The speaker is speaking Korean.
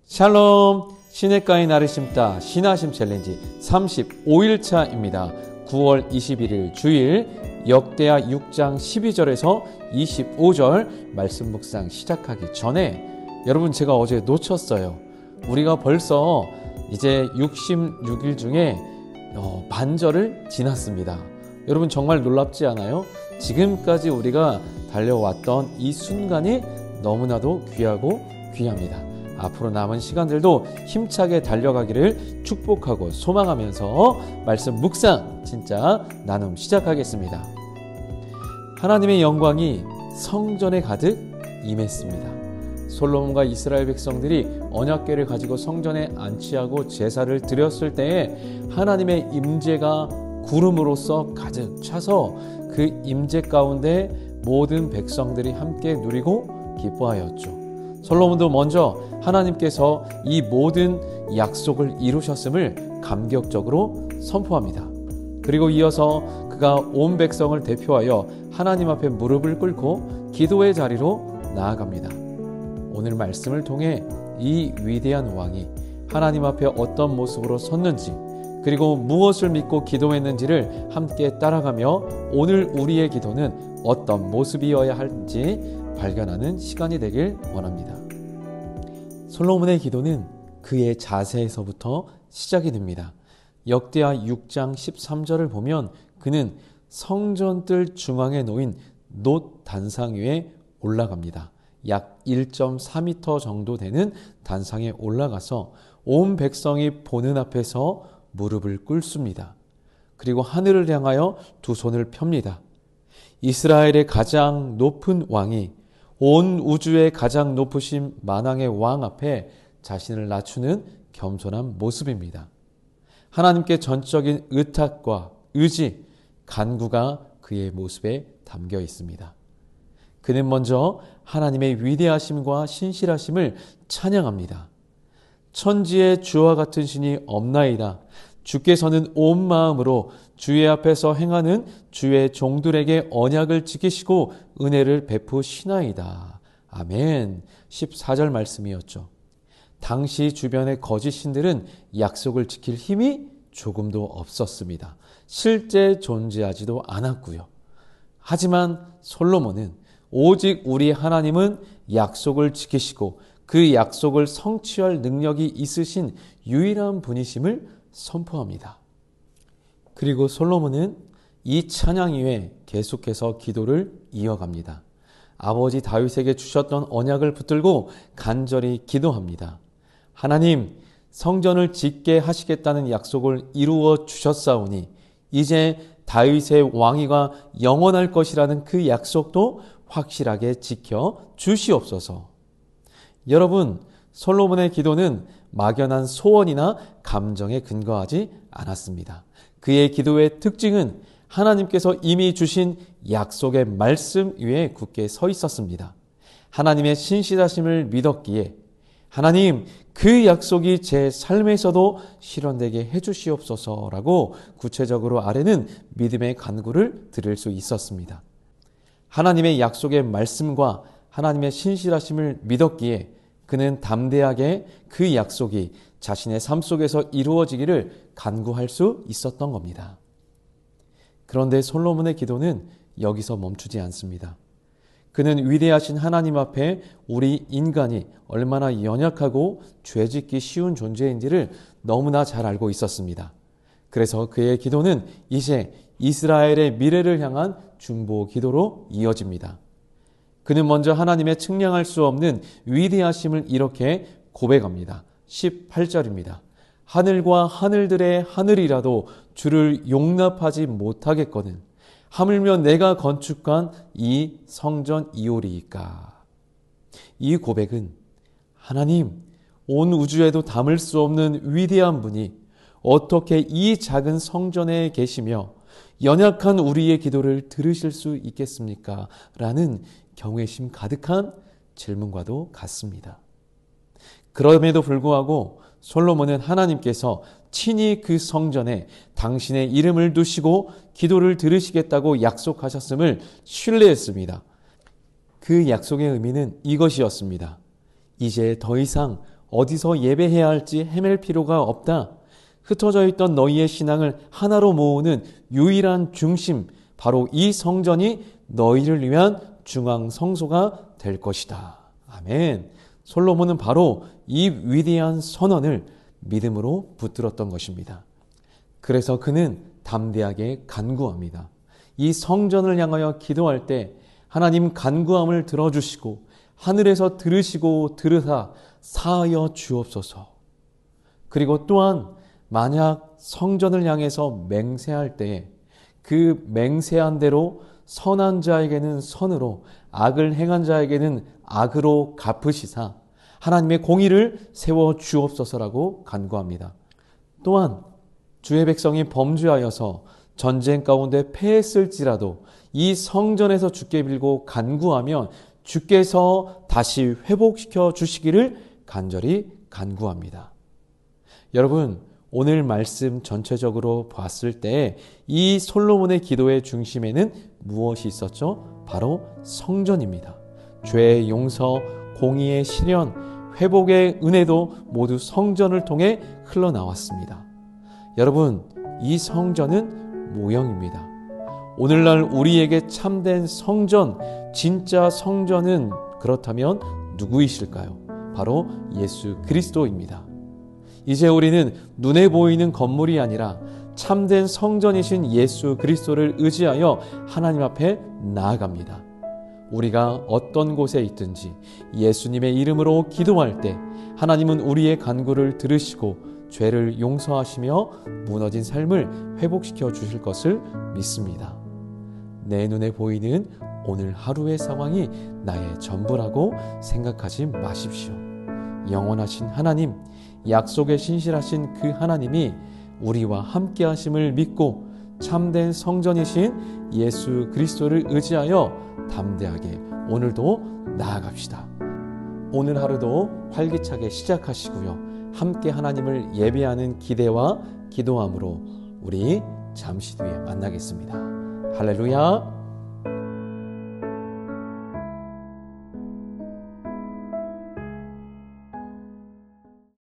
샬롬, 시냇가에 나를 심다 신하심 챌린지 35일차입니다. 9월 21일 주일 역대하 6장 12절에서 25절 말씀 묵상 시작하기 전에 여러분, 제가 어제 놓쳤어요. 우리가 벌써 이제 66일 중에 반절을 지났습니다. 여러분, 정말 놀랍지 않아요? 지금까지 우리가 달려왔던 이 순간이 너무나도 귀하고 귀합니다. 앞으로 남은 시간들도 힘차게 달려가기를 축복하고 소망하면서 말씀 묵상 진짜 나눔 시작하겠습니다. 하나님의 영광이 성전에 가득 임했습니다. 솔로몬과 이스라엘 백성들이 언약궤를 가지고 성전에 안치하고 제사를 드렸을 때에 하나님의 임재가 구름으로써 가득 차서 그 임재 가운데 모든 백성들이 함께 누리고 기뻐하였죠. 솔로몬도 먼저 하나님께서 이 모든 약속을 이루셨음을 감격적으로 선포합니다. 그리고 이어서 그가 온 백성을 대표하여 하나님 앞에 무릎을 꿇고 기도의 자리로 나아갑니다. 오늘 말씀을 통해 이 위대한 왕이 하나님 앞에 어떤 모습으로 섰는지, 그리고 무엇을 믿고 기도했는지를 함께 따라가며 오늘 우리의 기도는 어떤 모습이어야 할지 발견하는 시간이 되길 원합니다. 솔로몬의 기도는 그의 자세에서부터 시작이 됩니다. 역대하 6장 13절을 보면 그는 성전뜰 중앙에 놓인 놋 단상 위에 올라갑니다. 약 1.4m 정도 되는 단상에 올라가서 온 백성이 보는 앞에서 무릎을 꿇습니다. 그리고 하늘을 향하여 두 손을 펴니다. 이스라엘의 가장 높은 왕이 온 우주의 가장 높으신 만왕의 왕 앞에 자신을 낮추는 겸손한 모습입니다. 하나님께 전적인 의탁과 의지, 간구가 그의 모습에 담겨 있습니다. 그는 먼저 하나님의 위대하심과 신실하심을 찬양합니다. 천지에 주와 같은 신이 없나이다. 주께서는 온 마음으로 주의 앞에서 행하는 주의 종들에게 언약을 지키시고 은혜를 베푸시나이다. 아멘. 14절 말씀이었죠. 당시 주변의 거짓 신들은 약속을 지킬 힘이 조금도 없었습니다. 실제 존재하지도 않았고요. 하지만 솔로몬은 오직 우리 하나님은 약속을 지키시고 그 약속을 성취할 능력이 있으신 유일한 분이심을 선포합니다. 그리고 솔로몬은 이 찬양 이후에 계속해서 기도를 이어갑니다. 아버지 다윗에게 주셨던 언약을 붙들고 간절히 기도합니다. 하나님, 성전을 짓게 하시겠다는 약속을 이루어 주셨사오니 이제 다윗의 왕위가 영원할 것이라는 그 약속도 확실하게 지켜 주시옵소서. 여러분, 솔로몬의 기도는 막연한 소원이나 감정에 근거하지 않았습니다. 그의 기도의 특징은 하나님께서 이미 주신 약속의 말씀 위에 굳게 서 있었습니다. 하나님의 신실하심을 믿었기에 하나님, 그 약속이 제 삶에서도 실현되게 해주시옵소서라고 구체적으로 아뢰는 믿음의 간구를 드릴 수 있었습니다. 하나님의 약속의 말씀과 하나님의 신실하심을 믿었기에 그는 담대하게 그 약속이 자신의 삶 속에서 이루어지기를 간구할 수 있었던 겁니다. 그런데 솔로몬의 기도는 여기서 멈추지 않습니다. 그는 위대하신 하나님 앞에 우리 인간이 얼마나 연약하고 죄짓기 쉬운 존재인지를 너무나 잘 알고 있었습니다. 그래서 그의 기도는 이제 이스라엘의 미래를 향한 중보 기도로 이어집니다. 그는 먼저 하나님의 측량할 수 없는 위대하심을 이렇게 고백합니다. 18절입니다. 하늘과 하늘들의 하늘이라도 주를 용납하지 못하겠거든 하물며 내가 건축한 이 성전 이오리이까. 이 고백은 하나님, 온 우주에도 담을 수 없는 위대한 분이 어떻게 이 작은 성전에 계시며 연약한 우리의 기도를 들으실 수 있겠습니까? 라는 경외심 가득한 질문과도 같습니다. 그럼에도 불구하고 솔로몬은 하나님께서 친히 그 성전에 당신의 이름을 두시고 기도를 들으시겠다고 약속하셨음을 신뢰했습니다. 그 약속의 의미는 이것이었습니다. 이제 더 이상 어디서 예배해야 할지 헤맬 필요가 없다. 흩어져 있던 너희의 신앙을 하나로 모으는 유일한 중심, 바로 이 성전이 너희를 위한 중앙 성소가 될 것이다. 아멘. 솔로몬은 바로 이 위대한 선언을 믿음으로 붙들었던 것입니다. 그래서 그는 담대하게 간구합니다. 이 성전을 향하여 기도할 때 하나님 간구함을 들어주시고 하늘에서 들으시고 들으사 사하여 주옵소서. 그리고 또한 만약 성전을 향해서 맹세할 때 그 맹세한 대로 선한 자에게는 선으로 악을 행한 자에게는 악으로 갚으시사 하나님의 공의를 세워 주옵소서라고 간구합니다. 또한 주의 백성이 범죄하여서 전쟁 가운데 패했을지라도 이 성전에서 주께 빌고 간구하면 주께서 다시 회복시켜 주시기를 간절히 간구합니다. 여러분, 오늘 말씀 전체적으로 봤을 때 이 솔로몬의 기도의 중심에는 무엇이 있었죠? 바로 성전입니다. 죄의 용서, 공의의 실현, 회복의 은혜도 모두 성전을 통해 흘러나왔습니다. 여러분, 이 성전은 모형입니다. 오늘날 우리에게 참된 성전, 진짜 성전은 그렇다면 누구이실까요? 바로 예수 그리스도입니다. 이제 우리는 눈에 보이는 건물이 아니라 참된 성전이신 예수 그리스도를 의지하여 하나님 앞에 나아갑니다. 우리가 어떤 곳에 있든지 예수님의 이름으로 기도할 때 하나님은 우리의 간구를 들으시고 죄를 용서하시며 무너진 삶을 회복시켜 주실 것을 믿습니다. 내 눈에 보이는 오늘 하루의 상황이 나의 전부라고 생각하지 마십시오. 영원하신 하나님, 약속에 신실하신 그 하나님이 우리와 함께 하심을 믿고 참된 성전이신 예수 그리스도를 의지하여 담대하게 오늘도 나아갑시다. 오늘 하루도 활기차게 시작하시고요. 함께 하나님을 예배하는 기대와 기도함으로 우리 잠시 뒤에 만나겠습니다. 할렐루야.